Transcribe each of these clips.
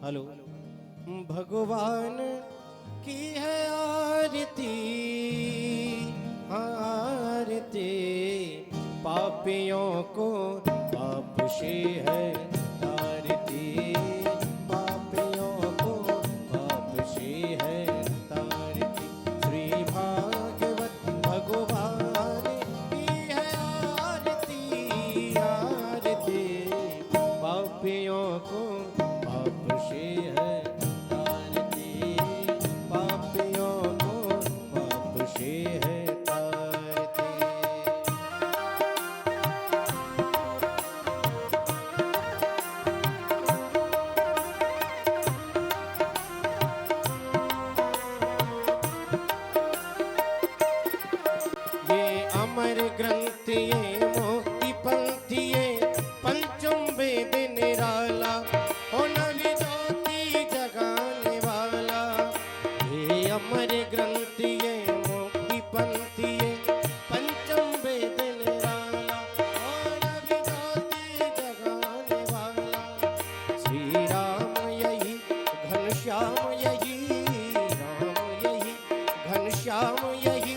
Hello. भगवान की है आरती, आरती, पापियों को पाप से है तारती, पापियों को पाप से है तारती। श्री भागवत भगवान की है आरती, आरती, पापियों को पाप से है तारती, पापियों को पाप से है तारती। ये अमर ग्रंथ ये मोक्ति पंथी ये पंचम वेद निराला ओ नवी ज्योति जगाने वाला। ये अमर ग्रंथ ये मोक्ति पंथी ये पंचम वेद निराला ओ नवी ज्योति जगाने वाला। श्री राम यही घनश्याम यही, राम यही घनश्याम यही,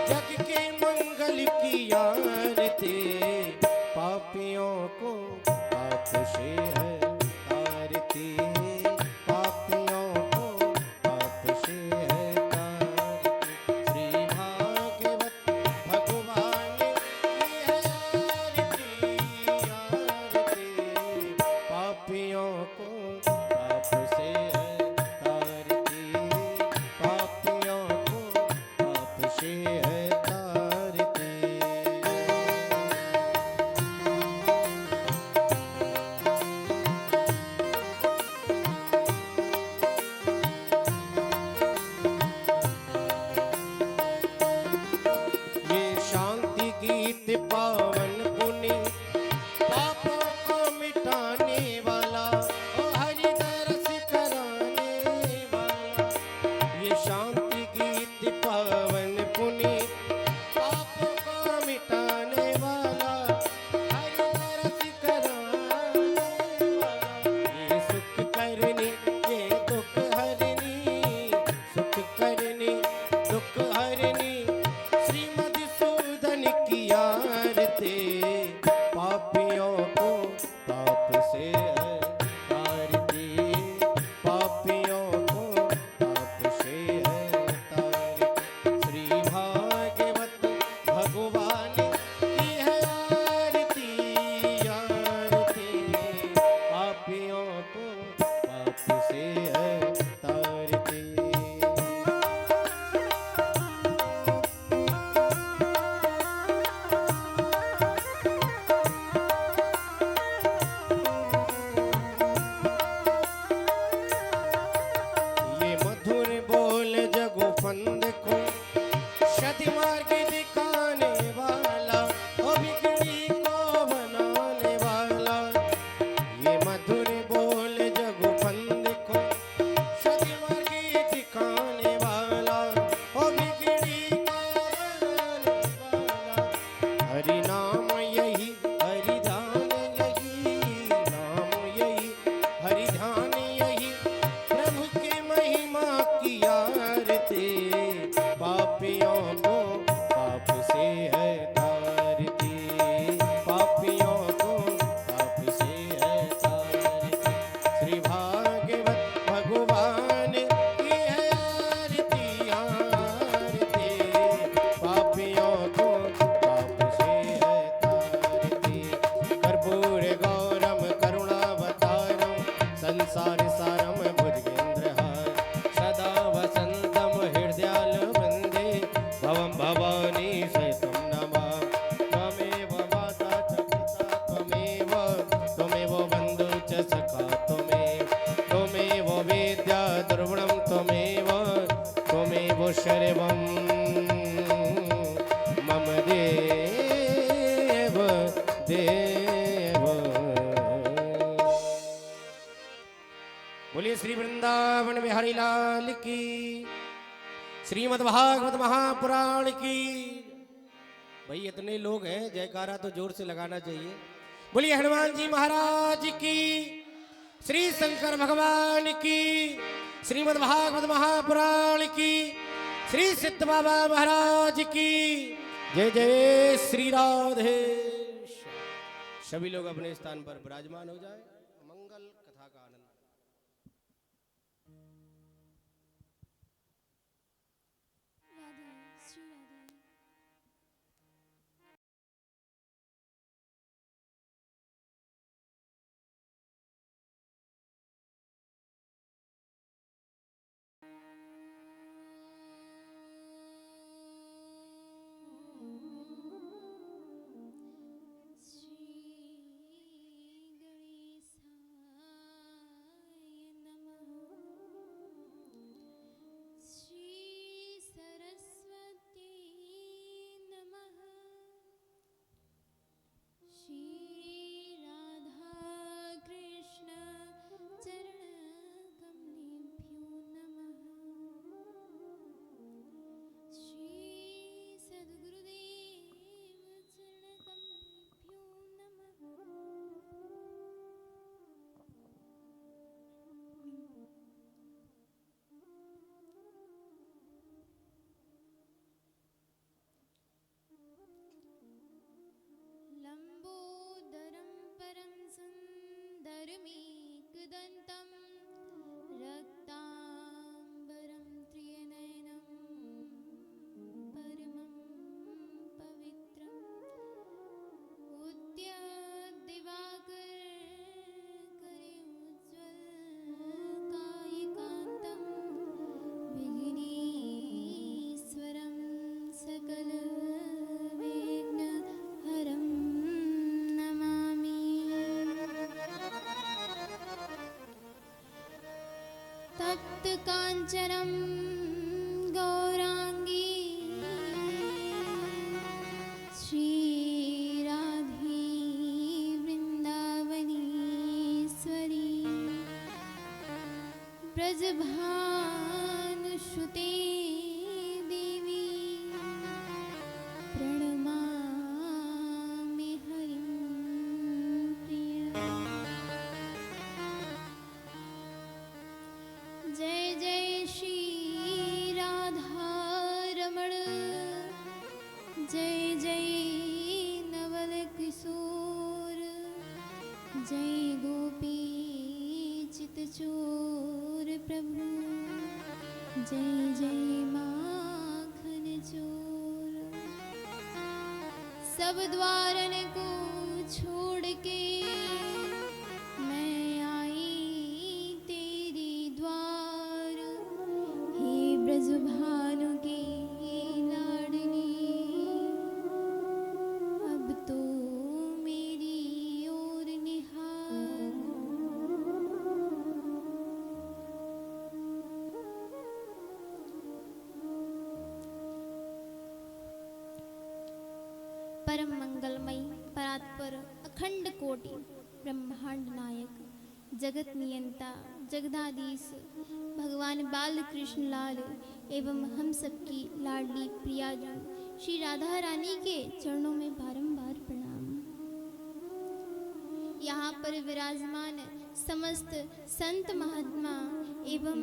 जग के मंगल की आरती, पापियों को पाप से है तारती, पापियों को पाप से है तारती। श्री भागवत भगवान की है आरती, आरती, पापियों को पाप से है तारती, पापियों को पाप से है तारती। ये शांति गीत पावन पुनि पापों को मिटाने वाला ओ हरि दरस कराने वाला। ये शांति गीत पावन पुनि पापों को मिटाने वाला, हरि दरस कराने वाला। ये सुख करनी ये दुख हरनी, सुख करनी दुख हरनी, श्रीमद सूदन की आरती, पापियों को पाप से है तारती, पापियों को पाप से है तारती। श्री भागवत भगवान की है आरती, आरती, पापियों को पाप से है तारती। ये मधुर बोल जगो फंद को शति मार्ग दिखाने वाला ओ बिगड़ी को बनाने वाला। ये मधुर बोल जगो फंद को शति मार्ग दिखाने वाला ओ बिगड़ी को बनाने वाला। हरि नाम यही हरि ध्यान यही, नाम यही हरि ध्यान यही, प्रभु की महिमा की आरती, पापियों को पाप से है तारती, पापियों को पाप से है तारती। श्री भागवत भगवान की है आरती, आरती, पापियों को पाप से है तारती। कर्पूर गौरम करुणावतारम संसार सारम भुजगेन्द्रहार, सदा वसंतम हृदयाल वंदे भवम भवानी सहितं नमामि। त्वमेव माता च पिता त्वमेव, त्वमेव बन्धु च सखा त्वमेव, त्वमेव वेद्या द्रविणं त्वमेव, त्वमेव सर्वं मम देव देव। बोलिए श्री वृंदावन बिहारी लाल की, श्रीमद् भागवत महापुराण की। भाई इतने लोग हैं, जयकारा तो जोर से लगाना चाहिए। बोलिए हनुमान जी महाराज की, श्री शंकर भगवान की, श्रीमद् भागवत महापुराण की, श्री सिद्ध बाबा महाराज की जय जय श्री राधे। सभी लोग अपने स्थान पर विराजमान हो जाए। मंगल कथा का आनंद। राधे श्री राधे। लंबोदरं परं सुन्दरमेकदन्तं रक्ताम्बरं त्रिनयनं परमं पवित्रम् उद्यद्दिवाकरकरे उज्ज्वलकायिकान्तं विघ्नेश्वरं सकलविघ्नहरं नमामि। तप्तकाञ्चनं गौराङ्गी श्रीराधे वृन्दावनेश्वरी ब्रजभानुसुते देवी प्रणमामि हरिं प्रिया। जय जय श्री राधारमण, जय जय नवल किशोर, जय गोपी चितचोर प्रभु, जय जय माखन चोर। सब द्वारन को छोड़ के मैं आई तेरी द्वार, हे ब्रज भानु की लाडली, अब तो मेरी ओर निहार। परम मंगलमयी परात्पर अखंड कोटि ब्रह्मांड नायक जगत नियंता जगदाधीश भगवान बाल कृष्ण लाल एवं हम सबकी लाडली प्रियाजन श्री राधा रानी के चरणों में बारंबार प्रणाम। यहाँ पर विराजमान समस्त संत महात्मा एवं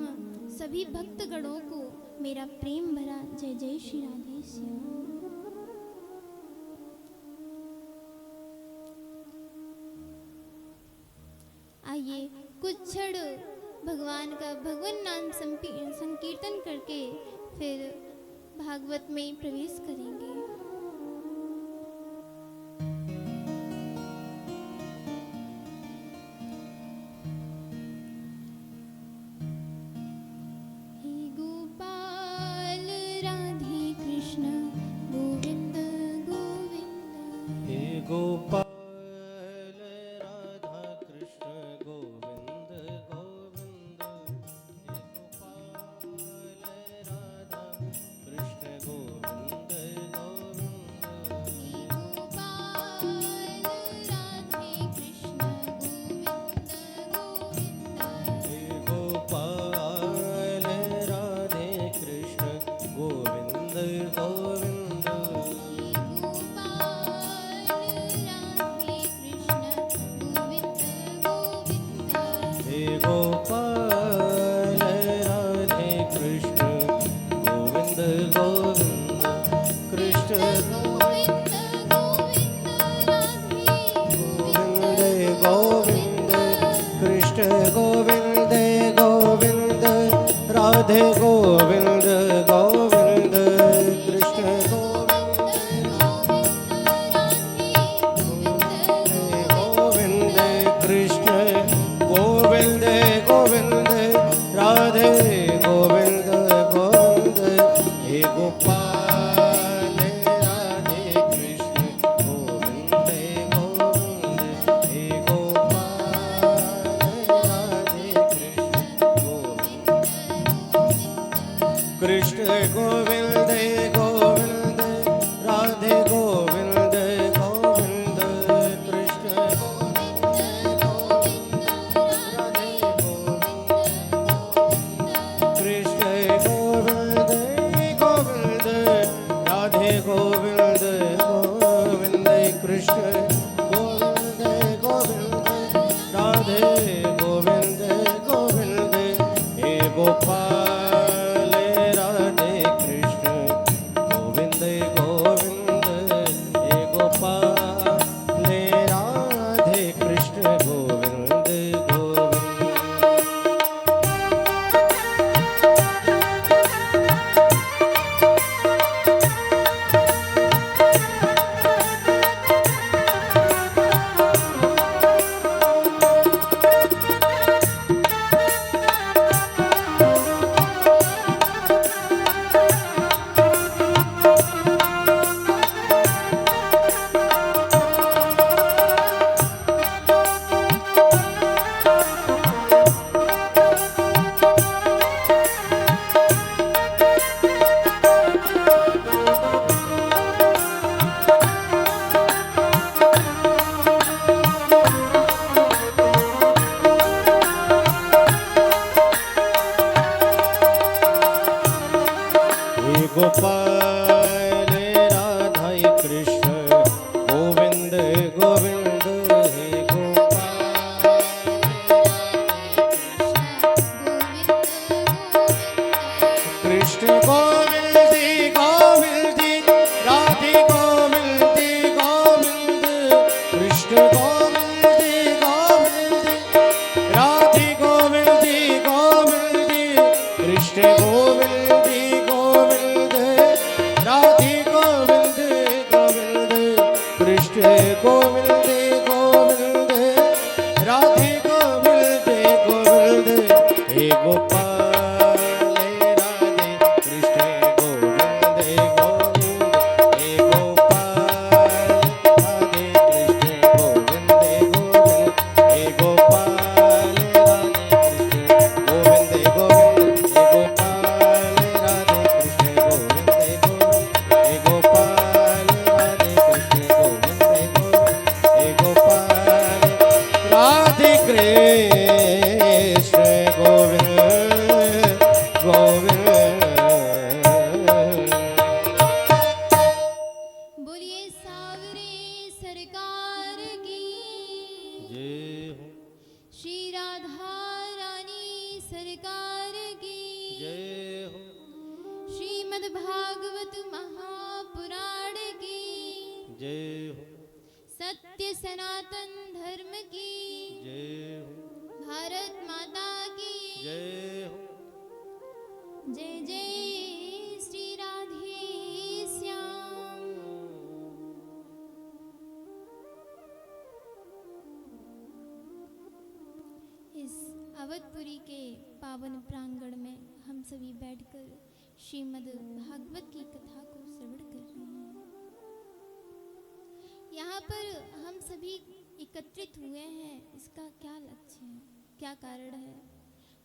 सभी भक्तगणों को मेरा प्रेम भरा जय जय श्री राधे श्याम। आइए कुछ क्षण भगवान का भगवान नाम संकीर्तन करके फिर भागवत में प्रवेश करेंगे। हे गोपाल राधे कृष्ण गोविंद गोविंद, हे गोपाल राधा कृष्ण गोविंद गोविंद, राधे गोविंद गोविंद कृष्ण गोविंद गोविंद कृष्ण गोविंद गोविंद राधे गोविंद गोविंद हे गोपाल राधे कृष्ण गोविंद गोविंद हे गोपाल राधे कृष्ण गोविंद गोविंद राधे गोविंद गोविंद कृष्ण कृष्ण गोविंद गोविंद राधे गोविंद गोविंद कृष्ण गोविंद गोविंद राधे गोविंद गोविंद हे गोपाल राधे कृष्ण गोविंद गोविंद हे गोपाल राधे कृष्ण गोविंद गोविंद हे गोपाल राधा कृष्ण गोविंद गोविंद हे कृष्ण गोविंद गोविंद राधे गोविंद गोविंद कृष्ण गोविंद गोविंद राधे गोविंद गोविंद कृष्ण गोविंद गोविंद राधे गोविंद गोविंद कृष्ण गोविंद गोविंद राधे गोविंद गोविंद हे गोपाल राधे कृष्ण गोविंद गोविंद हे गोपाल राधे कृष्ण गोविंद गोविंद हे गोपाल राधे कृष्ण गोविंद गोविंद हे गोपाल राधे कृष्ण गोविंद गोविंद हे गोपाल राधे कृष्ण गोविंद गोविंद हे गोपाल राधे कृष्ण गोविंद गोविंद बोलिए सावरे सरकार की जय हो श्री राधा रानी सरकार की जय हो श्रीमद् भागवत महापुराण की जय हो सत्य सनातन धर्म की जय हो भारत माता की जय हो जय जय श्री राधे श्याम। इस अवधपुरी के पावन प्रांगण में हम सभी बैठकर श्रीमद् भागवत की कथा को श्रवण कर रहे हैं। यहाँ पर हम सभी एकत्रित हुए हैं, इसका क्या लक्ष्य है, क्या कारण है?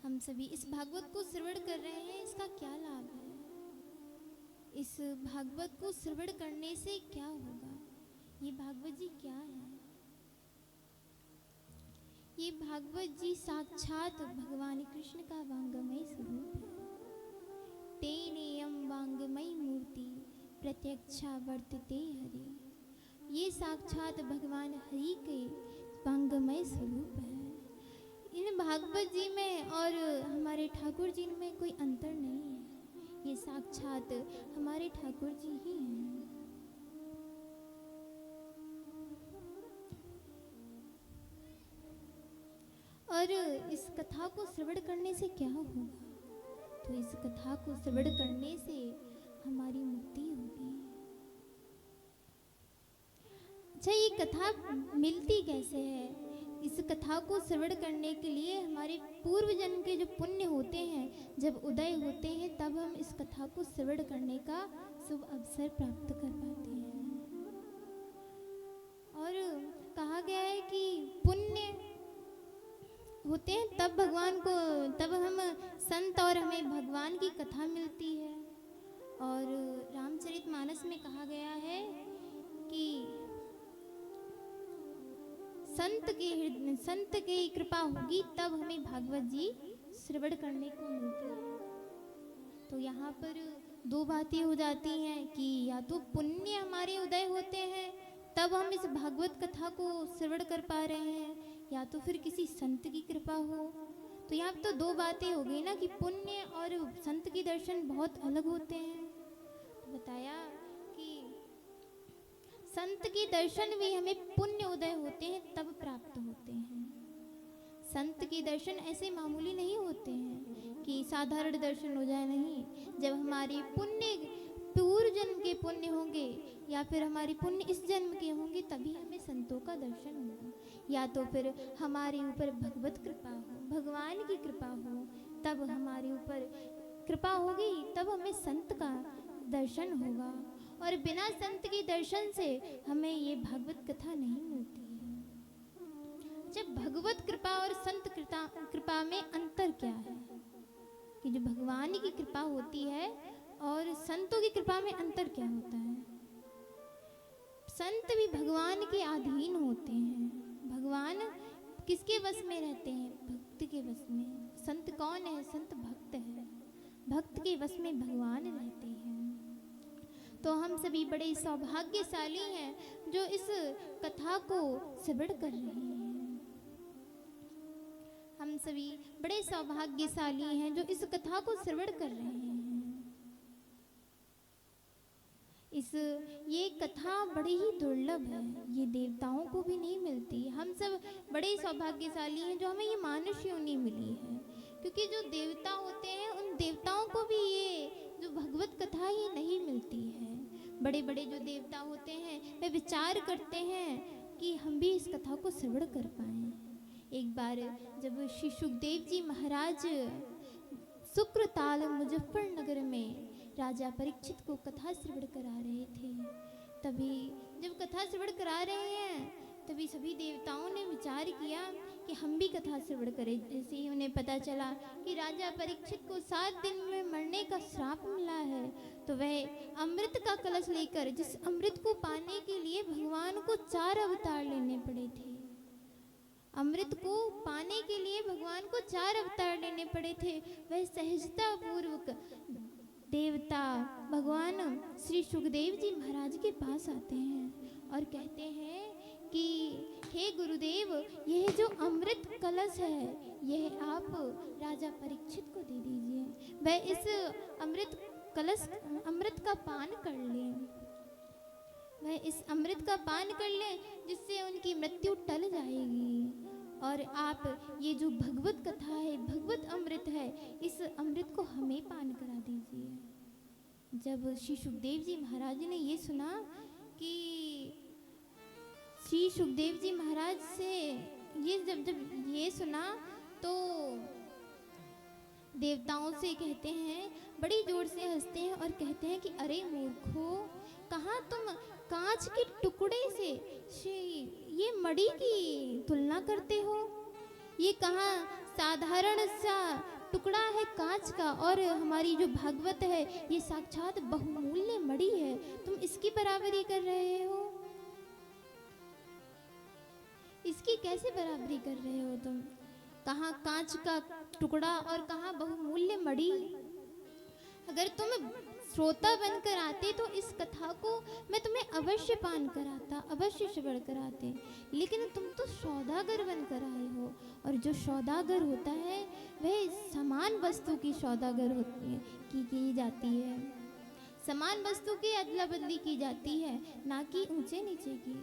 हम सभी इस भागवत को श्रवण कर रहे हैं, इसका क्या लाभ है? इस भागवत को श्रवण करने से क्या होगा? ये भागवत जी क्या है? ये भागवत जी साक्षात भगवान कृष्ण का वांगमय स्वरूप है। तेनेयम वांगमय मूर्ति प्रत्यक्षा वर्तते हरि। ये साक्षात भगवान हरि के वांगमय स्वरूप है। इन भागवत जी में और हमारे ठाकुर जी में कोई अंतर नहीं है। ये साक्षात हमारे ठाकुर जी ही हैं। और इस कथा को श्रवण करने से क्या होगा? तो तो इस कथा को श्रवण करने से हमारी मुक्ति होगी। अच्छा, ये कथा मिलती कैसे है? इस कथा को श्रवण करने के लिए हमारे पूर्व जन्म के जो पुण्य होते हैं, जब उदय होते हैं, तब हम इस कथा को श्रवण करने का शुभ अवसर प्राप्त कर पाते हैं। और कहा गया है कि पुण्य होते हैं तब हम संत और हमें भगवान की कथा मिलती है। और रामचरितमानस में कहा गया है कि संत की कृपा होगी तब हमें भागवत जी श्रवण करने को मिलती है। तो यहाँ पर दो बातें हो जाती हैं कि या तो पुण्य हमारे उदय होते हैं तब हम इस भागवत कथा को श्रवण कर पा रहे हैं, या तो फिर किसी संत की कृपा हो। तो यहाँ तो दो बातें हो गई ना कि पुण्य और संत की दर्शन बहुत अलग होते हैं। तो बताया कि संत के दर्शन भी हमें पुण्य उदय होते हैं तब प्राप्त होते हैं। संत के दर्शन ऐसे मामूली नहीं होते हैं कि साधारण दर्शन हो जाए, नहीं। जब हमारी पुण्य पूर्व जन्म के पुण्य होंगे या फिर हमारी पुण्य इस जन्म के होंगे तभी हमें संतों का दर्शन होगा, या तो फिर हमारे ऊपर भगवत कृपा हो, भगवान की कृपा हो, तब हमारे ऊपर कृपा होगी, तब हमें संत का दर्शन होगा। और बिना संत के दर्शन से हमें ये भागवत कथा नहीं मिलती है। जब भगवत कृपा और संत कृपा में अंतर क्या है? कि जो भगवान की कृपा होती है और संतों की कृपा में अंतर क्या होता है? संत भी भगवान के अधीन होते हैं। भगवान किसके वश में रहते हैं? भक्त के वश में। संत कौन है? संत भक्त है। भक्त के वश में भगवान रहते हैं। तो हम सभी बड़े सौभाग्यशाली हैं जो इस कथा को श्रवण कर रहे हैं। हम सभी बड़े सौभाग्यशाली हैं जो इस कथा को श्रवण कर रहे हैं। ये कथा बड़ी ही दुर्लभ है, ये देवताओं को भी नहीं मिलती। हम सब बड़े सौभाग्यशाली हैं जो हमें ये मानुष योनि मिली है, क्योंकि जो देवता होते हैं उन देवताओं को भी ये जो भगवत कथा ही नहीं मिलती है। बड़े बड़े जो देवता होते हैं वे विचार करते हैं कि हम भी इस कथा को श्रवण कर पाएं। एक बार जब श्री सुखदेव जी महाराज शुक्रताल मुजफ्फरनगर में राजा परीक्षित को कथा श्रवण करा रहे थे, तभी जब कथा श्रवण करा रहे हैं तभी सभी देवताओं ने विचार किया कि हम भी कथा श्रवण करें। जैसे ही उन्हें पता चला कि राजा परीक्षित को 7 दिन में मरने का श्राप मिला है, तो वह अमृत का कलश लेकर, जिस अमृत को पाने के लिए भगवान को 4 अवतार लेने पड़े थे, अमृत को पाने के लिए भगवान को 4 अवतार लेने पड़े थे, वह सहजता पूर्वक देवता भगवान श्री सुखदेव जी महाराज के पास आते हैं और कहते हैं कि हे गुरुदेव, यह जो अमृत कलश है यह आप राजा परीक्षित को दे दीजिए, वह इस अमृत का पान कर लें, वह इस अमृत का पान कर लें जिससे उनकी मृत्यु टल जाएगी। और आप ये जो भगवत कथा है, भगवत अमृत है, इस अमृत को हमें पान करा दीजिए। जब श्री सुखदेव जी महाराज ने ये सुना कि श्री सुखदेव जी महाराज से ये जब ये सुना तो देवताओं से कहते हैं, बड़ी जोर से हंसते हैं और कहते हैं कि अरे मूर्खो, कहाँ तुम कांच के टुकड़े से ये मणि की तुलना करते हो? ये कहाँ साधारण सा टुकड़ा है कांच का, और हमारी जो भागवत है ये साक्षात बहुमूल्य मणि है, तुम इसकी बराबरी कर रहे हो? इसकी कैसे बराबरी कर रहे हो तुम? कहाँ कांच का टुकड़ा और कहाँ बहुमूल्य मणि? अगर तुम श्रोता बनकर आते तो इस कथा को मैं तुम्हें अवश्य पान कराता, अवश्य श्रवण कराते, लेकिन तुम तो सौदागर बनकर आए हो, और जो सौदागर होता है वह समान वस्तु की सौदागर होती है की जाती है, समान वस्तु की अदला बदली की जाती है, ना कि ऊंचे नीचे की।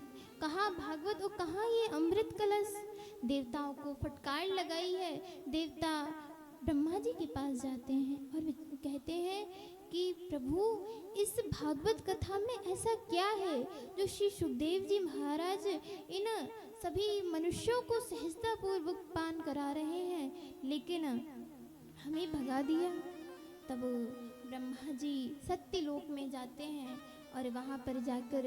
कहाँ भागवत और कहाँ ये अमृत कलश? देवताओं को फटकार लगाई है, देवता ब्रह्मा जी के पास जाते हैं और वे कहते हैं कि प्रभु इस भागवत कथा में ऐसा क्या है जो श्री सुखदेव जी महाराज इन सभी मनुष्यों को सहजतापूर्वक पान करा रहे हैं, लेकिन हमें भगा दिया। तब ब्रह्मा जी सत्यलोक में जाते हैं और वहाँ पर जाकर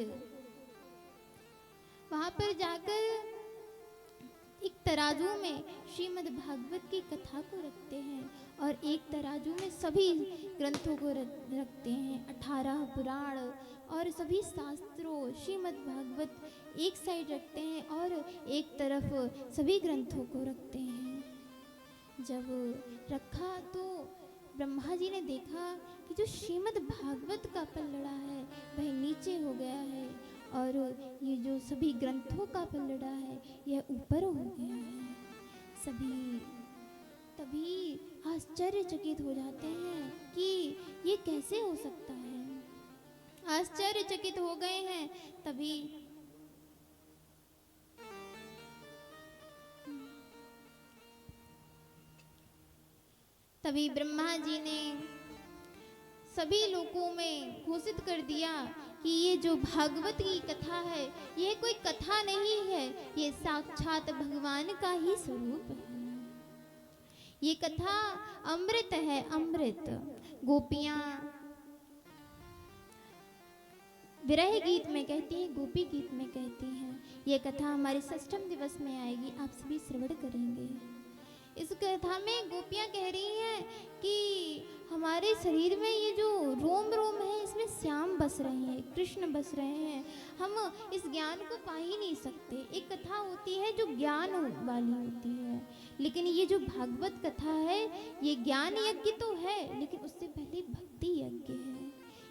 एक तराजू में श्रीमद् भागवत की कथा को रखते हैं और एक तराजू में सभी ग्रंथों को रखते हैं। 18 पुराण और सभी शास्त्रों श्रीमद् भागवत एक साइड रखते हैं और एक तरफ सभी ग्रंथों को रखते हैं। जब रखा तो ब्रह्मा जी ने देखा कि जो श्रीमद् भागवत का पल्लड़ा है वह नीचे हो गया है और ये जो सभी ग्रंथों का पल्लड़ा है यह ऊपर हो गया है। सभी तभी आश्चर्यचकित हो जाते हैं कि ये कैसे हो सकता है। आश्चर्यचकित हो गए हैं। तभी ब्रह्मा जी ने सभी लोगों में घोषित कर दिया कि ये जो भागवत की कथा है यह कोई कथा नहीं है, ये साक्षात भगवान का ही स्वरूप है। ये कथा अमृत है, अमृत। गोपियां विरह गीत में कहती हैं, गोपी गीत में कहती हैं। ये कथा हमारे षष्ठम दिवस में आएगी, आप सभी श्रवण करेंगे। इस कथा में गोपियां कह रही हैं कि हमारे शरीर में ये जो रोम रोम है इसमें श्याम बस रहे हैं, कृष्ण बस रहे हैं। हम इस ज्ञान को पा ही नहीं सकते। एक कथा होती है जो ज्ञान वाली होती है, लेकिन ये जो भागवत कथा है ये ज्ञान यज्ञ तो है, लेकिन उससे पहले भक्ति यज्ञ है।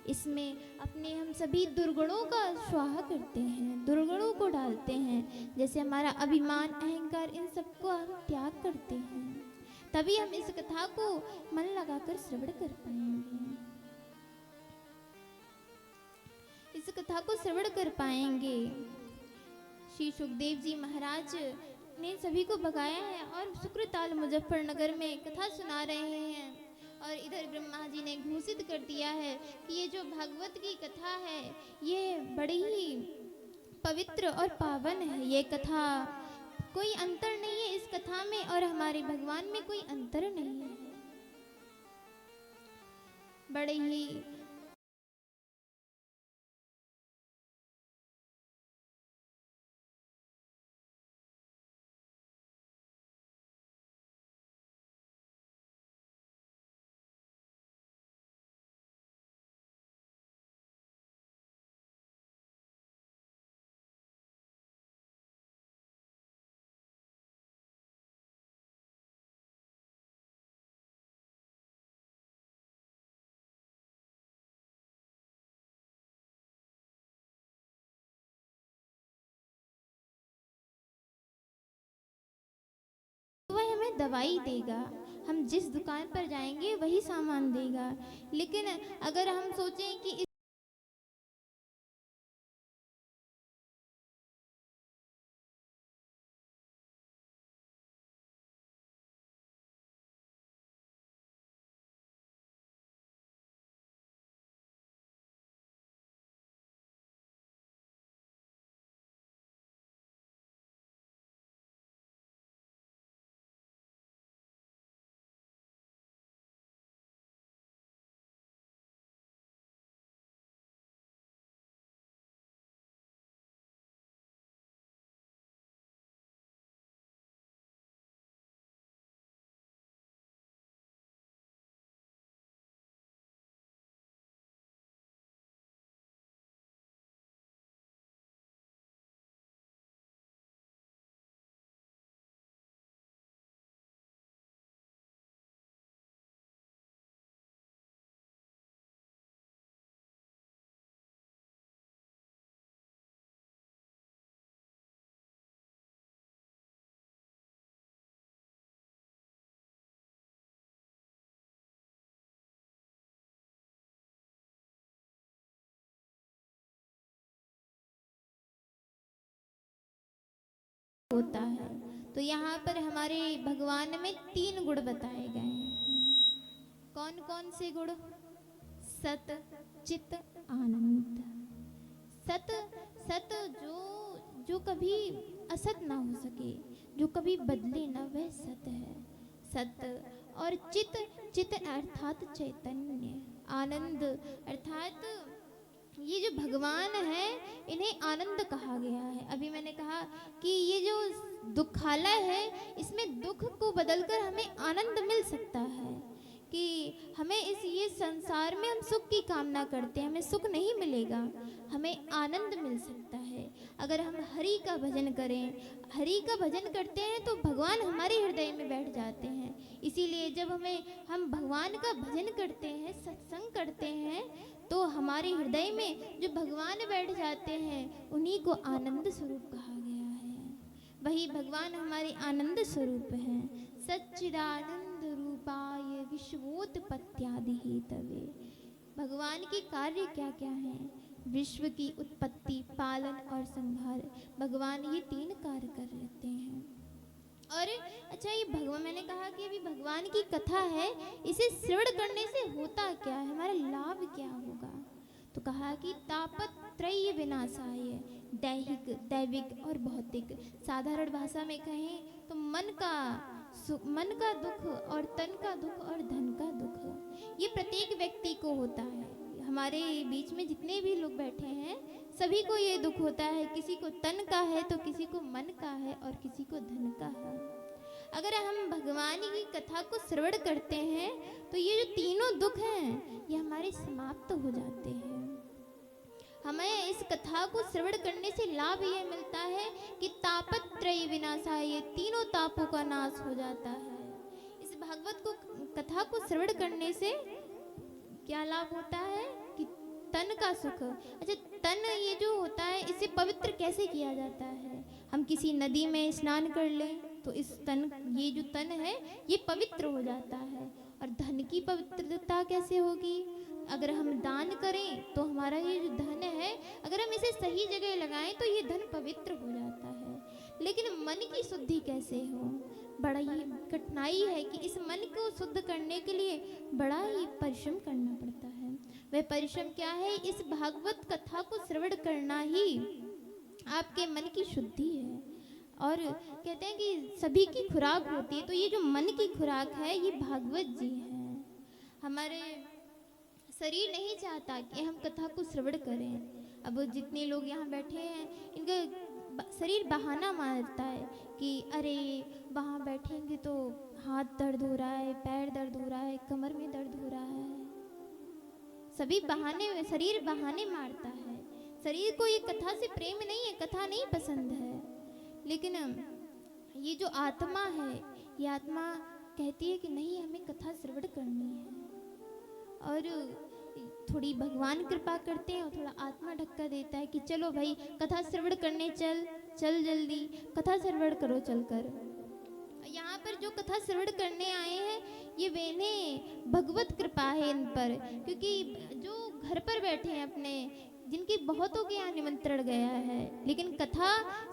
इसमें अपने हम सभी दुर्गुणों का स्वाहा करते हैं, दुर्गुणों को डालते हैं। जैसे हमारा अभिमान, अहंकार, इन सबको हम त्याग करते हैं, तभी हम इस कथा को मन लगाकर श्रवण कर पाएंगे। इस कथा को श्रवण कर पाएंगे। श्री सुखदेव जी महाराज ने सभी को भगाया है और शुक्रताल मुजफ्फरनगर में कथा सुना रहे हैं। और इधर ब्रह्मा जी ने घोषित कर दिया है कि ये जो भागवत की कथा है ये बड़ी ही पवित्र और पावन है। ये कथा कोई अंतर नहीं है इस कथा में और हमारे भगवान में कोई अंतर नहीं है। बड़े ही वह हमें दवाई देगा, हम जिस दुकान पर जाएंगे वही सामान देगा। लेकिन अगर हम सोचें कि होता है तो यहाँ पर हमारे भगवान में 3 गुण बताए गए हैं। कौन कौन से गुण? सत चित आनंद। सत सत जो कभी असत ना हो सके, जो कभी बदले ना, वह सत है। सत और चित, चित अर्थात चैतन्य, आनंद अर्थात ये जो भगवान है इन्हें आनंद कहा गया है। अभी मैंने कहा कि ये जो दुखालय है इसमें दुख को बदलकर हमें आनंद मिल सकता है, कि हमें इस ये संसार में हम सुख की कामना करते हैं, हमें सुख नहीं मिलेगा, हमें आनंद मिल सकता है अगर हम हरि का भजन करें। हरि का भजन करते हैं तो भगवान हमारे हृदय में बैठ जाते हैं। इसीलिए जब हम भगवान का भजन करते हैं, सत्संग करते हैं, तो हमारे हृदय में जो भगवान बैठ जाते हैं उन्हीं को आनंद स्वरूप कहा गया है। वही भगवान हमारे आनंद स्वरूप हैं। सच्चिदानंद रूपाय विश्वोत्पत्त्यादि हेतवे। भगवान के कार्य क्या क्या हैं? विश्व की उत्पत्ति, पालन और संहार, भगवान ये 3 कार्य कर लेते हैं। और अच्छा, ये भगवान, मैंने कहा कि अभी भगवान की कथा है, इसे श्रवण करने से होता क्या है, हमारा लाभ क्या होगा? तो कहा कि तापत्रय विनाशाय, दैहिक, दैविक और भौतिक। साधारण भाषा में कहें तो मन का दुख और तन का दुख और धन का दुख, ये प्रत्येक व्यक्ति को होता है। हमारे बीच में जितने भी लोग बैठे हैं सभी को ये दुख होता है। किसी को तन का है तो किसी को मन का है और किसी को धन का है। अगर हम भगवान की कथा को श्रवण करते हैं तो ये जो तीनों दुख हैं ये हमारे समाप्त हो जाते हैं। हमें इस कथा को श्रवण करने से लाभ ये मिलता है कि तापत्रय विनाशाय, ये तीनों तापों का नाश हो जाता है। इस भागवत को कथा को श्रवण करने से क्या लाभ होता है कि तन का सुख। अच्छा, तन ये जो होता है इसे पवित्र कैसे किया जाता है? हम किसी नदी में स्नान कर लें तो इस तन, ये जो तन है ये पवित्र हो जाता है। और धन की पवित्रता कैसे होगी? अगर हम दान करें तो हमारा ये जो धन है, अगर हम इसे सही जगह लगाएं तो ये धन पवित्र हो जाता है। लेकिन मन की शुद्धि कैसे हो? बड़ा ही कठिनाई है कि इस मन को शुद्ध करने के लिए बड़ा ही परिश्रम करना पड़ता है। वह परिश्रम क्या है? इस भागवत कथा को श्रवण करना ही आपके मन की शुद्धि है। और कहते हैं कि सभी की खुराक होती है, तो ये जो मन की खुराक है ये भागवत जी है। हमारे शरीर नहीं चाहता कि हम कथा को श्रवण करें। अब जितने लोग यहाँ बैठे हैं इनका शरीर बहाना मारता है कि अरे वहाँ बैठेंगे तो हाथ दर्द हो रहा है, पैर दर्द हो रहा है, कमर में दर्द हो रहा है। सभी बहाने, शरीर बहाने मारता है। शरीर को ये कथा से प्रेम नहीं है, कथा नहीं पसंद है। लेकिन ये जो आत्मा है, ये आत्मा कहती है कि नहीं, हमें कथा श्रवण करनी है। और थोड़ी भगवान कृपा करते हैं और थोड़ा आत्मा धक्का देता है कि चलो भाई कथा श्रवण करने चल जल्दी कथा श्रवण करो चलकर। यहाँ पर जो कथा श्रवण करने आए हैं ये वेने भगवत कृपा है इन पर, क्योंकि जो घर पर बैठे हैं अपने, जिनकी बहुतों के यहाँ निमंत्रण गया है, लेकिन कथा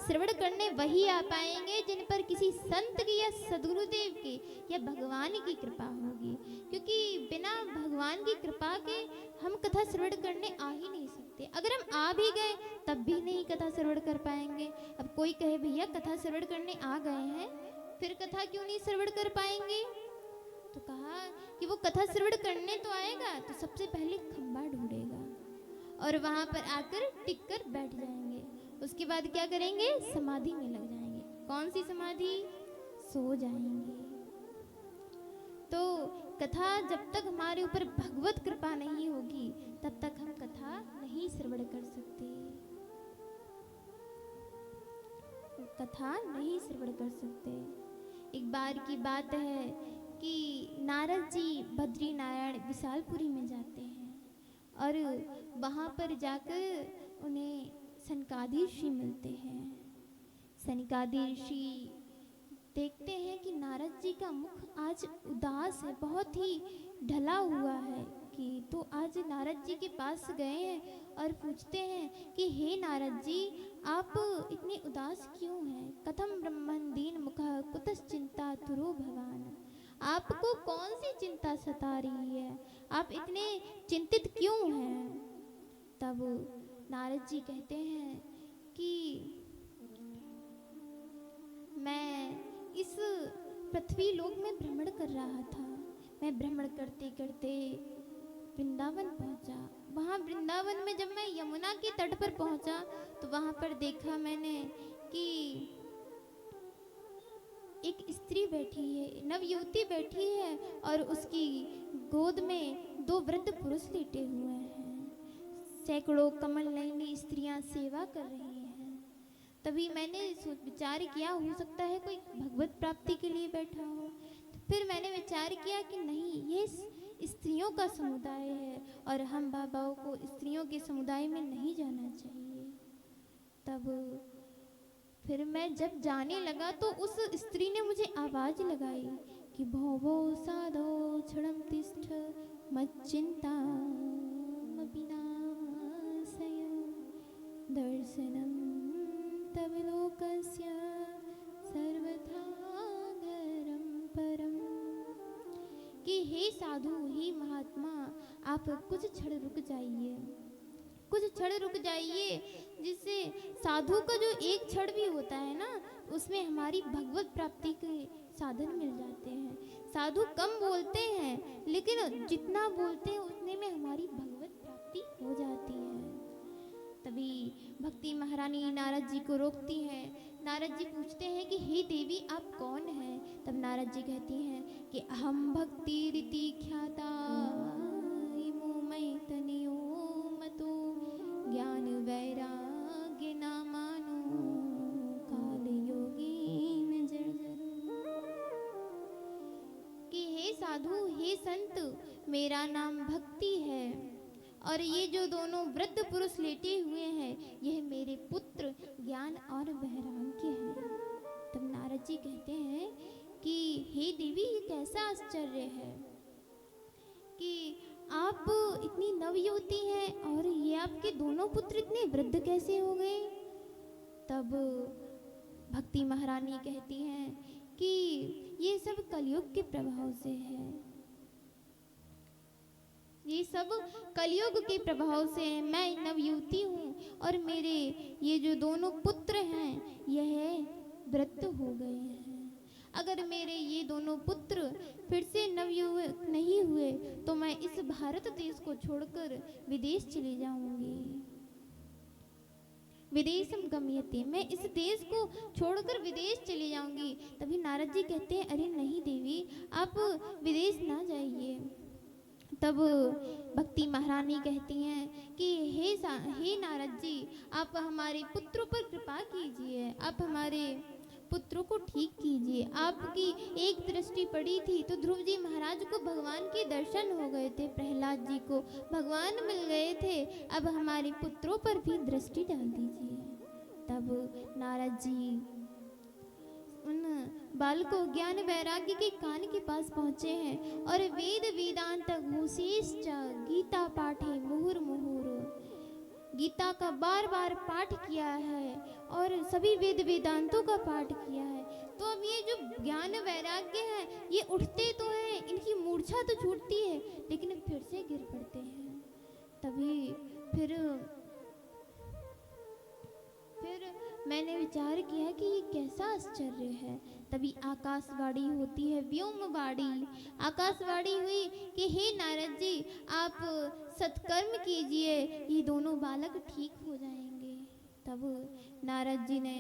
श्रवण करने वही आ पाएंगे जिन पर किसी संत की या सदगुरुदेव की या भगवान की कृपा होगी। क्योंकि बिना भगवान की कृपा के हम कथा श्रवण करने आ ही नहीं सकते। अगर हम आ भी गए तब भी नहीं कथा श्रवण कर पाएंगे। अब कोई कहे भैया कथा श्रवण करने आ गए हैं फिर कथा क्यों नहीं श्रवण कर पाएंगे? तो कहा कि वो कथा श्रवण करने तो आएगा तो सबसे पहले खंबा ढूंढेगा और वहां पर आकर टिक कर बैठ जाएंगे। उसके बाद क्या करेंगे? समाधि में लग जाएंगे। कौन सी समाधि? सो जाएंगे। तो कथा जब तक हमारे ऊपर भगवत कृपा नहीं होगी तब तक हम कथा नहीं श्रवण कर सकते, कथा नहीं श्रवण कर सकते। एक बार की बात है कि नारद जी बद्री नारायण विशालपुरी में जाते हैं और वहाँ पर जाकर उन्हें सनकादि ऋषि मिलते हैं। सनकादि ऋषि देखते हैं कि नारद जी का मुख आज उदास है, बहुत ही ढला हुआ है कि तो आज नारद जी के पास गए हैं और पूछते हैं कि हे नारद जी, आप इतने उदास क्यों हैं? कथम ब्रह्मन दीन मुखः कुतश्चिंता तुरो भगवान। आपको कौन सी चिंता सता रही है? आप इतने चिंतित क्यों हैं? तब नारद जी कहते हैं कि मैं इस पृथ्वी लोक में भ्रमण कर रहा था। मैं भ्रमण करते करते वृंदावन पहुंचा। वहाँ वृंदावन में जब मैं यमुना के तट पर पहुंचा तो वहाँ पर देखा मैंने कि एक स्त्री बैठी है, नवयुवती बैठी है और उसकी गोद में दो वृद्ध पुरुष लेटे हुए हैं। सैकड़ों कमल नयनी स्त्रियां सेवा कर रही हैं। तभी मैंने विचार किया, हो सकता है कोई भगवत प्राप्ति के लिए बैठा हो। फिर मैंने विचार किया कि नहीं, ये स्त्रियों का समुदाय है और हम बाबाओं को स्त्रियों के समुदाय में नहीं जाना चाहिए। तब फिर मैं जब जाने लगा तो उस स्त्री ने मुझे आवाज लगाई कि भो भो साधो क्षणम तिष्ठ मच्चिंता दर्शनम तव लोकस्य सर्वथा गरम परम। कि हे साधु, हे महात्मा, आप कुछ क्षण रुक जाइए, कुछ क्षण रुक जाइए, जिससे साधु का जो एक क्षण भी होता है ना, उसमें हमारी भगवत प्राप्ति के साधन मिल जाते हैं। साधु कम बोलते हैं लेकिन जितना बोलते हैं उतने में हमारी भगवत प्राप्ति हो जाती है। तभी भक्ति महारानी नारद जी को रोकती हैं। नारद जी पूछते हैं कि हे देवी, आप कौन हैं? तब नारद जी कहती हैं कि अहम भक्ति रीति ख्याता मई तनियो मतो ज्ञान वैराग्य नामानो काल योगीन जर्जर। कि हे साधु, हे संत, मेरा नाम भक्ति है और ये जो दोनों वृद्ध पुरुष लेटे हुए हैं, यह मेरे पुत्र ज्ञान और वैराग्य हैं। तब नारद जी कहते हैं कि हे देवी, ये कैसा आश्चर्य है कि आप इतनी नवयुवती हैं और ये आपके दोनों पुत्र इतने वृद्ध कैसे हो गए? तब भक्ति महारानी कहती हैं कि ये सब कलयुग के प्रभाव से है, ये सब कलयुग के प्रभाव से है। मैं नवयुवती हूँ और मेरे ये जो दोनों पुत्र हैं यह वृद्ध हो गए हैं। अगर मेरे ये दोनों पुत्र फिर से नवयुवक नहीं हुए तो मैं इस भारत देश को छोड़कर विदेश चली जाऊंगी। विदेशम गम्यते, मैं इस देश को छोड़कर विदेश चली जाऊंगी। तभी नारद जी कहते हैं, अरे नहीं देवी, आप विदेश ना जाइए। तब भक्ति महारानी कहती हैं कि हे नारद जी, आप हमारे पुत्रों पर कृपा कीजिए, आप हमारे पुत्रों को ठीक कीजिए। आपकी एक दृष्टि पड़ी थी तो ध्रुव जी महाराज को भगवान के दर्शन हो गए थे, प्रहलाद जी को भगवान मिल गए थे, अब हमारे पुत्रों पर भी दृष्टि डाल दीजिए। तब नारद जी उन बालकों ज्ञान वैराग्य के कान के पास पहुँचे हैं और वेद वेदांत घोषेश्च गीता पाठे मुहुर मुहुर, गीता का बार बार पाठ किया है और सभी वेद वेदांतों का पाठ किया है। तो अब ये जो ज्ञान वैराग्य है ये उठते तो हैं, इनकी मूर्छा तो छूटती है लेकिन फिर से गिर पड़ते हैं। तभी फिर मैंने विचार किया कि ये कैसा आश्चर्य है। तभी आकाशवाणी होती है, व्योमवाणी, आकाशवाणी हुई कि हे नारद जी, आप सत्कर्म कीजिए, ये दोनों बालक ठीक हो जाएंगे। तब नारद जी ने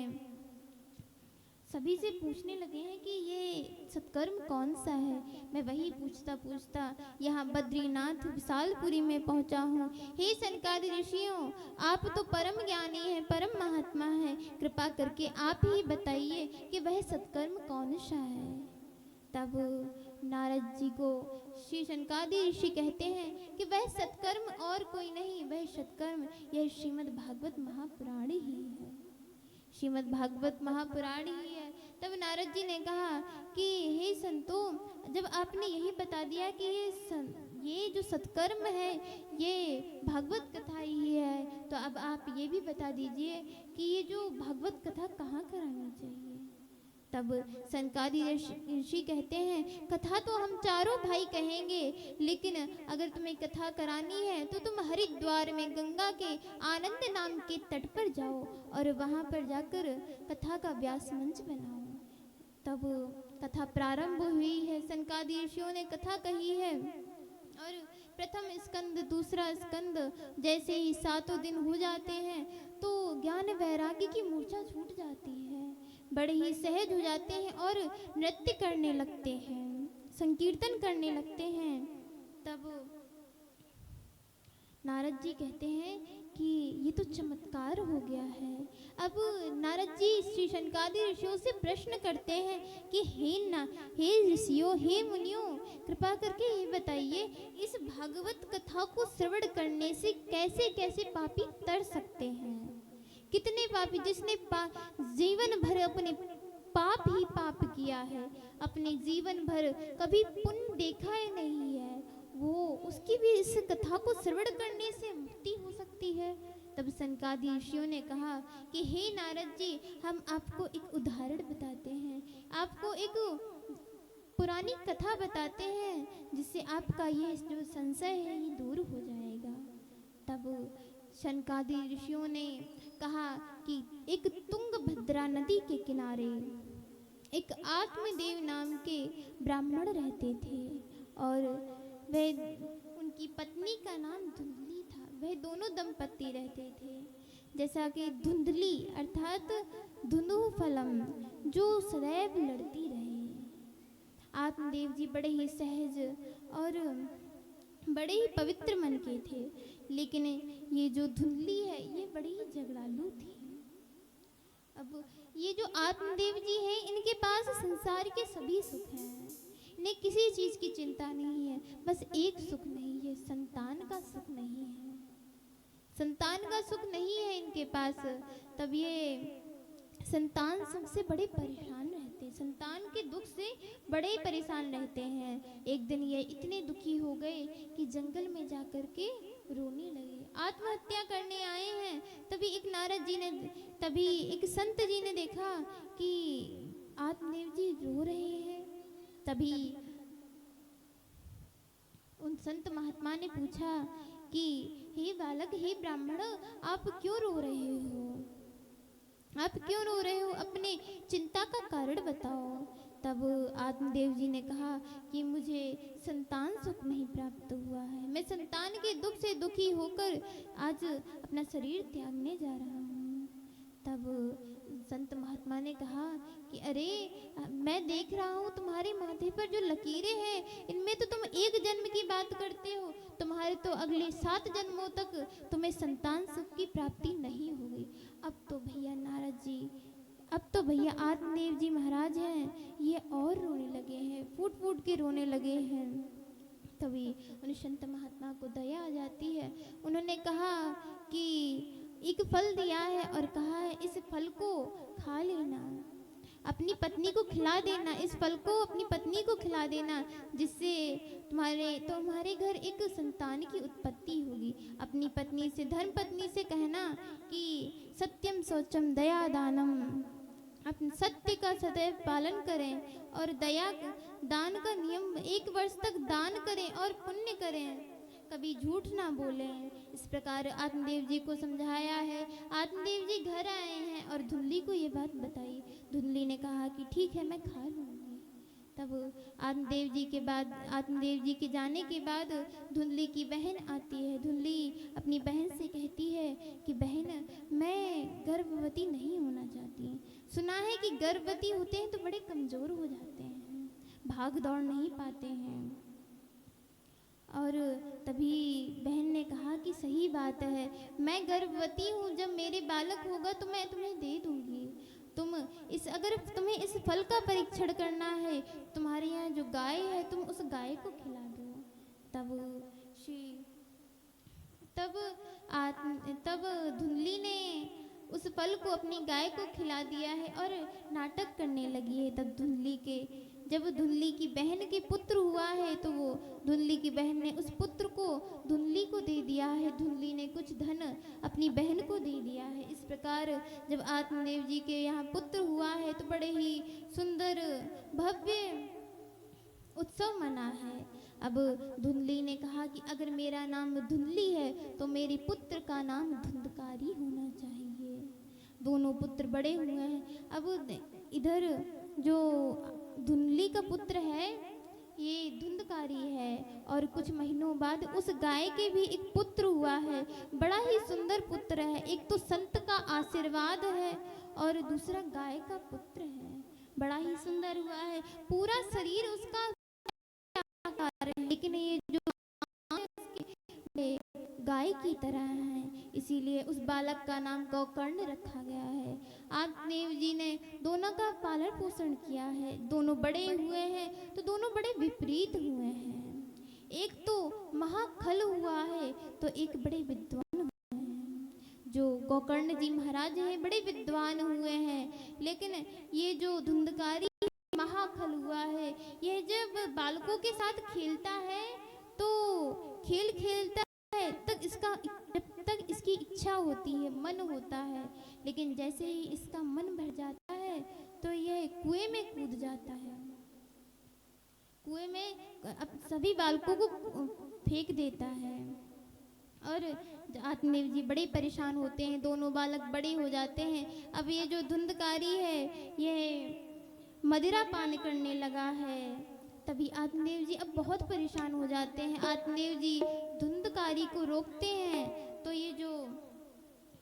सभी से पूछने लगे हैं कि ये सत्कर्म कौन सा है। मैं वही पूछता पूछता यहाँ बद्रीनाथ विशालपुरी में पहुँचा हूँ। हे सनकादि ऋषियों, आप तो परम ज्ञानी हैं, परम महात्मा हैं, कृपा करके आप ही बताइए कि वह सत्कर्म कौन सा है। तब नारद जी को श्री सनकादि ऋषि कहते हैं कि वह सत्कर्म और कोई नहीं, वह सत्कर्म यह श्रीमद् भागवत महापुराण ही है, श्रीमद् भागवत महापुराण ही है। तब नारद जी ने कहा कि हे संतो, जब आपने यही बता दिया कि ये जो सत्कर्म है ये भागवत कथा ही है, तो अब आप ये भी बता दीजिए कि ये जो भागवत कथा कहाँ करानी चाहिए। तब सनकादि ऋषि कहते हैं कथा तो हम चारों भाई कहेंगे, लेकिन अगर तुम्हें कथा करानी है तो तुम हरिद्वार में गंगा के आनंद नाम के तट पर जाओ और वहाँ पर जाकर कथा का व्यास मंच बनाओ। तब कथा प्रारंभ हुई है। सनकादि ऋषियों ने कथा कही है और प्रथम स्कंद दूसरा स्कंद जैसे ही 7 दिन हो जाते हैं तो ज्ञान वैराग्य की मूर्छा छूट जाती है, बड़े ही सहज हो जाते हैं और नृत्य करने लगते हैं, संकीर्तन करने लगते हैं। तब नारद जी कहते हैं कि ये तो चमत्कार हो गया है। अब नारद जी श्री सनकादि ऋषियों से प्रश्न करते हैं कि हे ऋषियों, हे मुनियों, कृपा करके ये बताइए इस भागवत कथा को श्रवण करने से कैसे कैसे पापी तर सकते हैं। कितने पापी जिसने जीवन भर अपने पाप ही पाप किया है, अपने जीवन भर कभी पुण्य देखा ही नहीं है, वो उसकी भी इस कथा को श्रवण करने से मुक्ति हो सकती है। तब सनकादि ऋषियों ने कहा कि हे नारद जी, हम आपको एक उदाहरण बताते हैं, आपको एक पुरानी कथा बताते हैं जिससे आपका ये जो संशय है ये दूर हो जाएगा। तब सनकादि ऋषियों ने कहा कि एक तुंगभद्रा नदी के किनारे एक आत्मदेव नाम के ब्राह्मण रहते थे और वह उनकी पत्नी का नाम धुंधली था। वह दोनों दंपति रहते थे। जैसा कि धुंधली अर्थात धुंधु फलम, जो सदैव लड़ती रहे। आत्मदेव जी बड़े ही सहज और बड़े ही पवित्र मन के थे, लेकिन ये जो धुंधली है ये बड़ी ही झगड़ालू थी। अब ये जो आत्मदेव जी हैं इनके पास संसार के सभी सुख हैं, इन्हें किसी चीज की चिंता नहीं है, बस एक सुख नहीं है, संतान का सुख नहीं है, संतान का सुख नहीं है इनके पास। तब ये संतान सुख से बड़े परेशान रहते, संतान के दुख से बड़े ही परेशान रहते हैं। एक दिन ये इतने दुखी हो गए कि जंगल में जाकर के रोने लगे, आत्महत्या करने आए हैं। तभी एक संत जी ने देखा कि आत्मदेव जी रो रहे हैं। तभी उन संत महात्मा ने पूछा कि हे बालक, हे ब्राह्मण, आप क्यों रो रहे हो? आप क्यों रो रहे हो? अपने चिंता का कारण बताओ। तब आत्मदेव जी ने कहा कि मुझे संतान सुख नहीं प्राप्त हुआ है, मैं संतान के दुख से दुखी होकर आज अपना शरीर त्यागने जा रहा हूँ। तब संत महात्मा ने कहा कि अरे, मैं देख रहा हूँ तुम्हारे माथे पर जो लकीरें हैं इनमें तो तुम एक जन्म की बात करते हो, तुम्हारे तो अगले 7 जन्मों तक तुम्हें संतान सुख की प्राप्ति नहीं होगी। अब तो भैया नारद जी, अब तो भैया आत्मदेव जी महाराज हैं, ये और रोने लगे हैं, फूट फूट के रोने लगे हैं। तभी उन संत महात्मा को दया आ जाती है। उन्होंने कहा कि एक फल दिया है और कहा है इस फल को खा लेना, अपनी पत्नी को खिला देना, इस फल को अपनी पत्नी को खिला देना, जिससे तुम्हारे घर एक संतान की उत्पत्ति होगी। अपनी पत्नी से, धर्म पत्नी से कहना कि सत्यम शौचम दया दानम, अपने सत्य का सदैव पालन करें और दया दान का नियम 1 वर्ष तक दान करें और पुण्य करें, कभी झूठ ना बोलें। इस प्रकार आत्मदेव जी को समझाया है। आत्मदेव जी घर आए हैं और धुंधली को ये बात बताई। धुंधली ने कहा कि ठीक है, मैं खा लूँगी। तब आत्मदेव जी के जाने के बाद धुंधली की बहन आती है। धुंधली अपनी बहन से कहती है कि बहन, मैं गर्भवती नहीं होना चाहती। सुना है कि गर्भवती होते हैं तो बड़े कमज़ोर हो जाते हैं, भाग दौड़ नहीं पाते हैं। और तभी बहन ने कहा कि सही बात है, मैं गर्भवती हूँ, जब मेरे बालक होगा तो मैं तुम्हें दे दूँगी। अगर तुम्हें इस फल का परीक्षण करना है, तुम्हारे यहाँ जो गाय है तुम उस गाय को खिला दो। तब धुंधली ने उस फल को अपनी गाय को खिला दिया है और नाटक करने लगी है। तब धुंधली के जब धुंधली की बहन के पुत्र हुआ है तो वो धुंधली की बहन ने उस पुत्र को धुंधली को दे दिया है, धुंधली ने कुछ धन अपनी बहन को दे दिया है। इस प्रकार जब आत्मदेव जी के यहाँ पुत्र हुआ है तो बड़े ही सुंदर भव्य उत्सव मना है। अब धुंधली ने कहा कि अगर मेरा नाम धुंधली है तो मेरे पुत्र का नाम धुंधकारी होना चाहिए। दोनों पुत्र बड़े हुए हैं। अब इधर जो धुंधली का पुत्र है ये धुंधकारी है और कुछ महीनों बाद उस गाय के भी एक पुत्र हुआ है, बड़ा ही सुंदर पुत्र है। एक तो संत का आशीर्वाद है और दूसरा गाय का पुत्र है, बड़ा ही सुंदर हुआ है। पूरा शरीर उसका लेकिन ये जो गाय की तरह है, इसीलिए उस बालक का नाम गोकर्ण रखा गया है। आत्मदेव जी ने दोनों का पालन पोषण किया है। दोनों बड़े हुए हैं तो दोनों बड़े विपरीत हुए हैं। एक तो महाखल हुआ है तो एक बड़े विद्वान हुए हैं। जो गोकर्ण जी महाराज हैं बड़े विद्वान हुए हैं, लेकिन ये जो धुंधकारी महाखल हुआ है, यह जब बालकों के साथ खेलता है तो खेल खेलता है जब तक इसकी इच्छा होती है, मन होता है, लेकिन जैसे ही इसका मन भर जाता है तो यह कुएं में कूद जाता है। कुएं में सभी बालकों को फेंक देता है और आत्मदेव जी बड़े परेशान होते हैं। दोनों बालक बड़े हो जाते हैं। अब ये जो धुंधकारी है ये मदिरा पान करने लगा है। तभी आत्मदेव जी अब बहुत परेशान हो जाते हैं। आत्मदेव जी धुंधकारी को रोकते हैं तो ये जो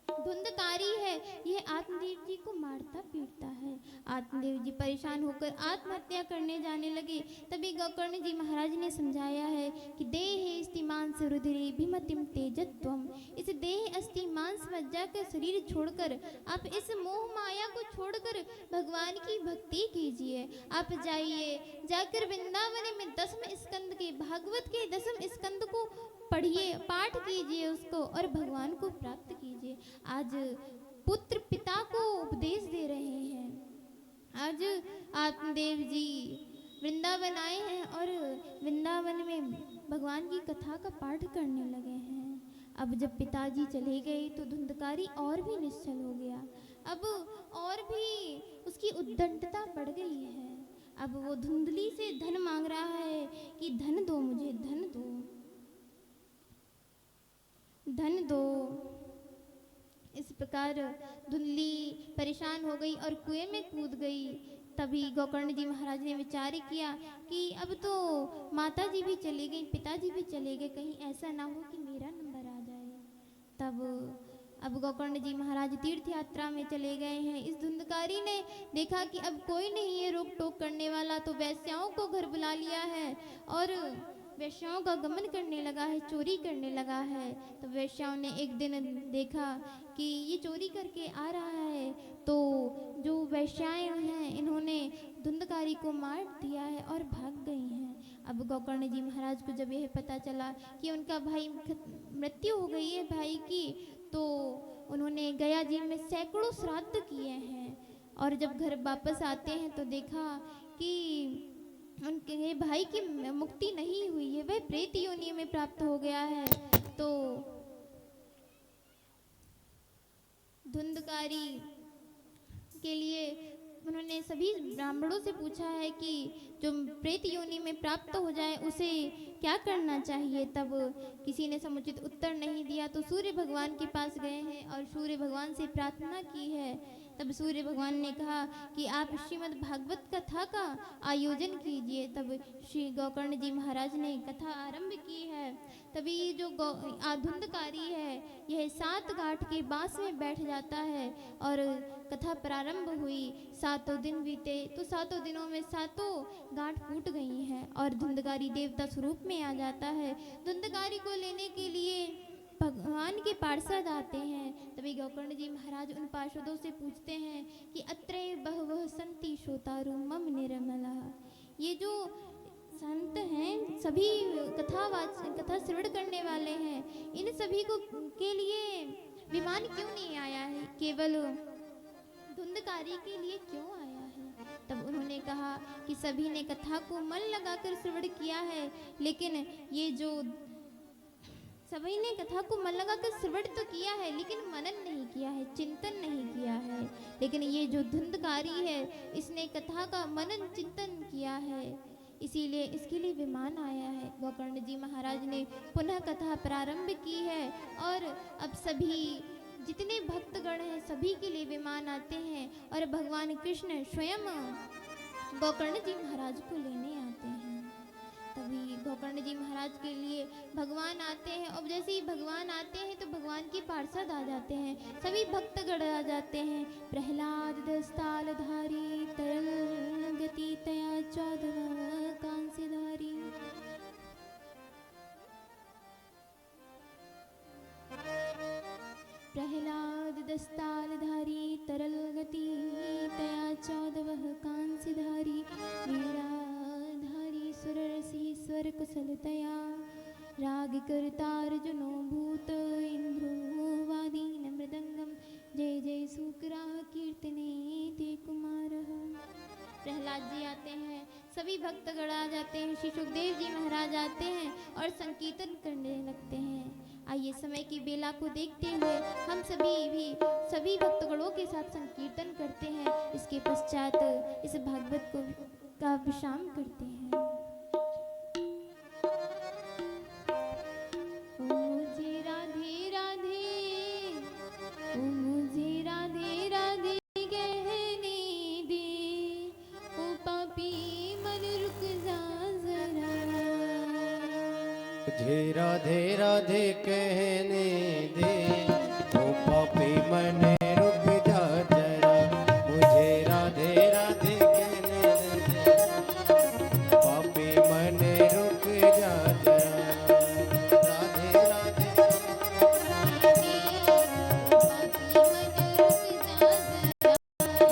धुंधकारी है यह आत्मदेव जी को मारता पीटता है। आत्मदेव जी परेशान होकर आत्महत्या करने जाने लगे। तभी गोकर्ण जी महाराज ने समझाया है कि देहे अस्ति मांस रुधिरे भीमतिम तेजत्वम, इस देह अस्थि मांस मज्जा का शरीर छोड़कर आप इस मोह माया को छोड़कर भगवान की भक्ति कीजिए। आप जाइए, जाकर वृंदावन में 10वें स्कंद के भागवत के 10वें स्कंद को पढ़िए, पाठ कीजिए उसको और भगवान को प्राप्त कीजिए। आज पुत्र पिता को उपदेश दे रहे हैं। आज आत्मदेव जी वृंदावन आए हैं और वृंदावन में भगवान की कथा का पाठ करने लगे हैं। अब जब पिताजी चले गए तो धुंधकारी और भी निश्चल हो गया। अब और भी उसकी उद्दंडता बढ़ गई है। अब वो धुंधली से धन मांग रहा है कि धन दो, मुझे धन दो, धन दो। इस प्रकार धुंधली परेशान हो गई और कुएं में कूद गई। तभी गोकर्ण जी महाराज ने विचार किया कि अब तो माता जी भी चली गई, पिताजी भी चले गए, कहीं ऐसा ना हो कि मेरा नंबर आ जाए। तब अब गोकर्ण जी महाराज तीर्थ यात्रा में चले गए हैं। इस धुंधकारी ने देखा कि अब कोई नहीं है रोक टोक करने वाला, तो वैश्याओं को घर बुला लिया है और वैश्याओं का गमन करने लगा है, चोरी करने लगा है। तो वैश्याओं ने एक दिन देखा कि ये चोरी करके आ रहा है, तो जो वैश्याएं हैं इन्होंने धुंधकारी को मार दिया है और भाग गई हैं। अब गोकर्ण जी महाराज को जब यह पता चला कि उनका भाई मृत्यु हो गई है भाई की, तो उन्होंने गया जी में सैकड़ों श्राद्ध किए हैं और जब घर वापस आते हैं तो देखा कि उनके भाई की मुक्ति नहीं हुई है, वह प्रेत योनि में प्राप्त हो गया है। तो धुंधकारी के लिए उन्होंने सभी ब्राह्मणों से पूछा है कि जो प्रेत योनि में प्राप्त हो जाए उसे क्या करना चाहिए। तब किसी ने समुचित उत्तर नहीं दिया, तो सूर्य भगवान के पास गए हैं और सूर्य भगवान से प्रार्थना की है। तब सूर्य भगवान ने कहा कि आप श्रीमद् भागवत कथा का आयोजन कीजिए। तब श्री गोकर्ण जी महाराज ने कथा आरंभ की है। तभी जो धुंधकारी है यह 7 घाट के बांस में बैठ जाता है और कथा प्रारंभ हुई। 7 दिन बीते तो 7 दिनों में 7 गांठ फूट गई हैं और धुंधकारी देवता स्वरूप में आ जाता है। धुंधकारी को लेने के लिए भगवान के पार्षद आते हैं। तभी गोकर्ण जी महाराज उन पार्षदों से पूछते हैं कि अत्रे बहवः सन्ति श्रोतारु मम निर्मला, ये जो संत हैं सभी कथा श्रवण करने वाले हैं, इन सभी को के लिए विमान क्यों नहीं आया है, केवल धुंधकारी के लिए क्यों आया है। तब उन्होंने उन्होंने कहा कि सभी ने कथा को मन लगाकर श्रवण किया है, लेकिन ये जो सभी ने कथा को मन लगाकर श्रवण तो किया है लेकिन मनन नहीं किया है, चिंतन नहीं किया है। लेकिन ये जो धुंधकारी है इसने कथा का मनन चिंतन किया है, इसीलिए इसके लिए विमान आया है। गोकर्ण जी महाराज ने पुनः कथा प्रारंभ की है और अब सभी जितने भक्तगण हैं सभी के लिए विमान आते हैं और भगवान कृष्ण स्वयं गोकर्ण जी महाराज को लेने आते हैं। तभी गोकर्ण जी महाराज के लिए भगवान आते हैं और जैसे ही भगवान आते हैं तो भगवान के पार्षद आ जाते हैं, सभी भक्तगण आ जाते हैं। प्रहलाद दस्ताल धारी तरल गति तया चौदह कांसीधारी। प्रहलाद दस्ताल धारी तरल गति तया चौदह कांसीधारी। वीराधारी सुररसी स्वर कुशलतया राग करतार्जुनो भूत इंद्रो वादीन मृदंगम। जय जय सुकरा कीर्तने ते कुमारः। प्रहलाद जी आते हैं, सभी भक्तगण आ जाते हैं, श्री सुखदेव जी महाराज आते हैं और संकीर्तन करने लगते हैं। आइए समय की बेला को देखते हुए हम सभी भक्तगणों के साथ संकीर्तन करते हैं। इसके पश्चात इस भागवत को का विश्राम करते हैं। ओ मुझे राधे राधे, ओ मुझे राधे राधे कहने दे, ओ पापी मन रुक जा जरा। मुझे राधे राधे कहने दे, ओ पापी मन रुक जा जरा। मुझे राधे राधे कहने दे, पापी मन रुक जा जरा। राधे राधे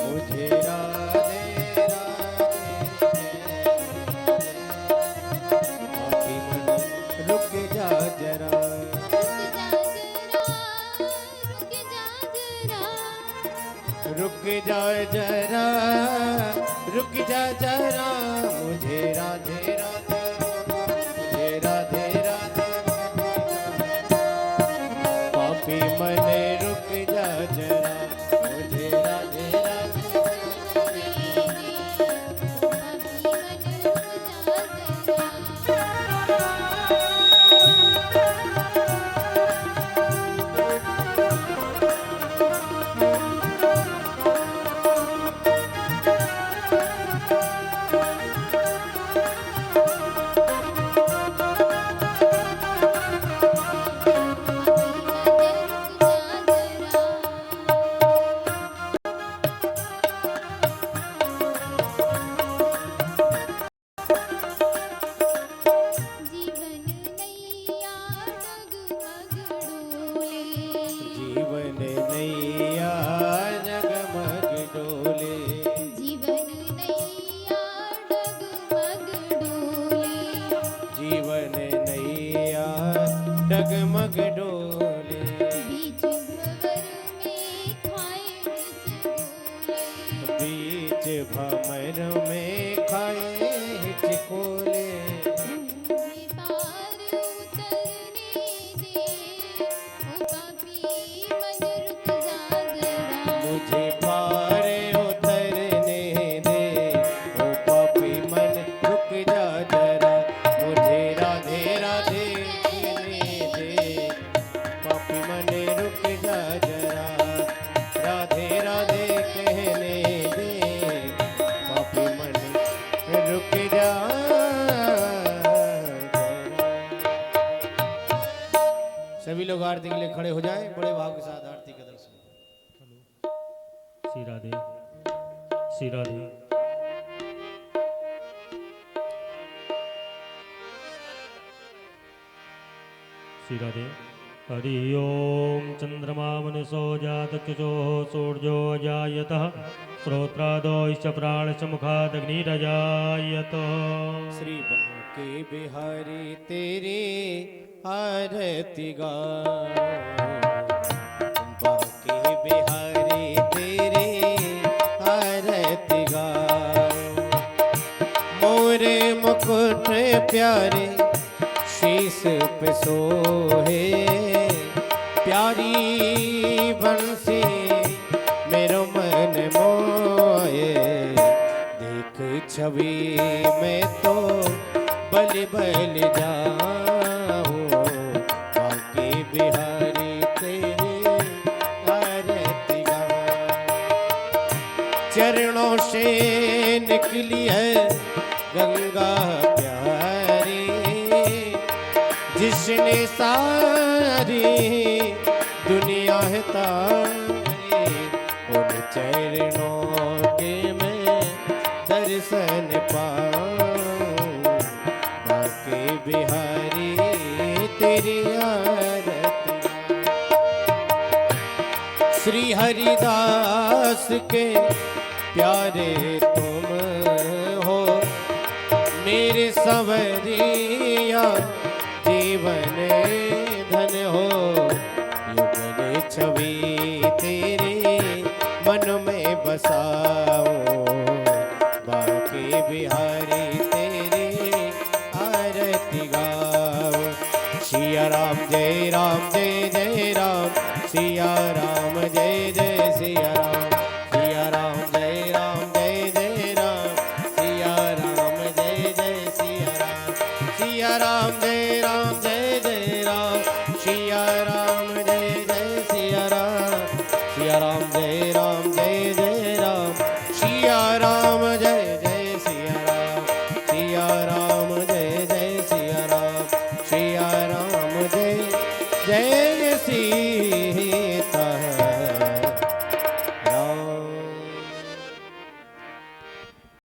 मुझे राधे राधे रुक जा जरा। रुक जा जरा, रुक जा जरा। मुझे राधे राधे, मुझे राधे राधे पापी मन रुक जा जरा। मुझे राधे राधे जीवन नैया जगमग डोले। जीवन नैया डगमग डोले। जीवन नैया डगमग डोले। बीच भंवर में खाए हिचकोले। बीच भंवर में खाए हिचकोले। मुझे पार उतरने दे, ओ पापी मन रुक जा जरा। मुझे पार उतरने दे, ओ पापी मन रुक जा जरा। मुझे राधे राधे कहने दे, पापी मन रुक जा जरा। राधे राधे कहने दे, पापी मन रुक जा जरा। सभी लोग आरती के लिए खड़े हो जाएं, बड़े भाव के साथ आरती का दर्शन। श्री राधे, श्री राधे। श्री राधे। हरि ओम चंद्रमा मनसो जातचुजो सूर्यो अजायतः श्रोत्रादोश्च प्राणश्च मुखादग्निरजायत। श्री के बिहारी तेरी आरती गाओ। बाके बिहारी तेरी आरती गाओ। प्यारे शीस पे सोहे, प्यारी बंसी मेरो मन मोए, देख छवि में तो बलि बलि जाऊं, बांके बिहारी तेरी आरती गाऊं। चरणों से निकली है गंगा प्यारी, जिसने सारी दुनिया है तारी, उन चरणों के मैं दर्शन पाऊं, बांके बिहारी तेरी आरती। श्री हरिदास के प्यारे तुम हो, मेरे संवरिया जीवन धन हो, युगल छवि तेरे मन में बसाऊं, बांके बिहारी तेरी आरती गाऊं। सिया राम जय राम जय जय राम, सिया राम जय जय सिया राम, सिया राम जय जय राम, सिया राम जय जय सिया राम, सिया राम जय